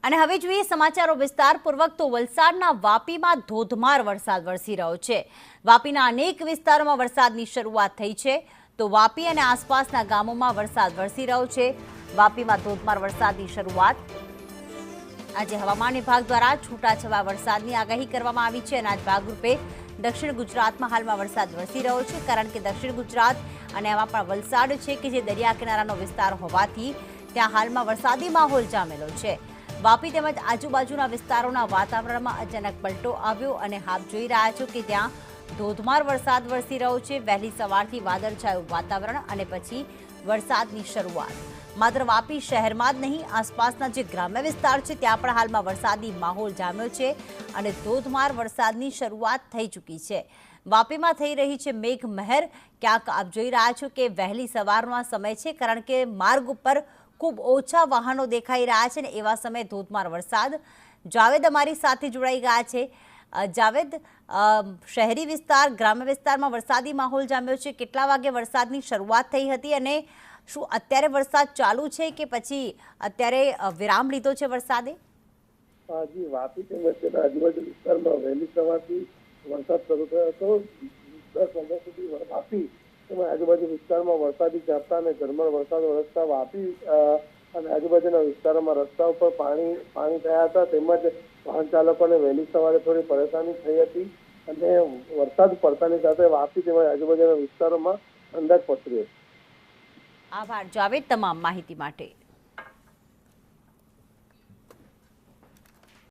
અને હવે જોઈએ સમાચારો વિસ્તારપૂર્વક તો વલસાડના વાપીમાં ધોધમાર વરસાદ વરસી રહ્યો છે। વાપીના અનેક વિસ્તારોમાં વરસાદની શરૂઆત થઈ છે તો વાપી અને આસપાસના ગામોમાં વરસાદ વરસી રહ્યો છે। વાપીમાં ધોધમાર વરસાદની શરૂઆત આજે હવામાન વિભાગ દ્વારા છૂટાછવાયા વરસાદની આગાહી કરવામાં આવી છે અને આજ ભાગરૂપે દક્ષિણ ગુજરાતમાં હાલમાં વરસાદ વરસી રહ્યો છે કારણ કે દક્ષિણ ગુજરાત અને આમાં પણ વલસાડ છે કે જે દરિયા કિનારાનો વિસ્તાર હોવાથી ત્યાં હાલમાં વરસાદી માહોલ જામેલો છે। વાપી તેમજ આજુબાજુના વિસ્તારોના વાતાવરણમાં અચાનક પલટો આવ્યો અને આપ જોઈ રહ્યા છો કે ત્યાં ધોધમાર વરસાદ વરસી રહ્યો છે। વહેલી સવારથી વાદળછાયું વાતાવરણ અને પછી વરસાદની શરૂઆત માત્ર વાપી શહેરમાં જ નહીં આસપાસના જે ગ્રામ્ય વિસ્તાર છે ત્યાં પણ હાલમાં વરસાદી માહોલ જામ્યો છે અને ધોધમાર વરસાદની શરૂઆત થઈ ચૂકી છે। વાપીમાં થઈ રહી છે મેઘમહેર। ક્યાંક આપ જોઈ રહ્યા છો કે વહેલી સવારનો સમય છે કારણ કે માર્ગ ઉપર ખૂબ ઓછા વાહનો દેખાઈ રહ્યા છે ને એવા સમયે ધોધમાર વરસાદ। જાવેદ અમારી સાથે જોડાઈ ગયા છે। જાવેદ, શહેરી વિસ્તાર ગ્રામ્ય વિસ્તારમાં વરસાદી માહોલ જામ્યો છે, કેટલા વાગે વરસાદની શરૂઆત થઈ હતી અને શું અત્યારે વરસાદ ચાલુ છે કે પછી અત્યારે વિરામ લીધો છે વરસાદે? જી, વાપી તેમજ આજુબાજુ વિસ્તારમાં વહેલી સવારથી વરસાદ શરૂ થયો હતો। 10 વાગ્યા સુધી વાપી તેમજ આજુબાજુ વિસ્તારમાં વરસાદી ઝાપટા અને ઝરમર વરસાદ વરસતા વાપી અને આજુબાજુના વિસ્તારોમાં રસ્તા ઉપર પાણી થયા હતા તેમજ વાહન ચાલકોને વહેલી સવારે થોડી પરેશાની થઈ હતી અને વરસાદ પડતાની સાથે વાપી તેમજ આજુબાજુના વિસ્તારોમાં અંદાજ પસર્યો। આભાર જાવેદ તમામ માહિતી માટે।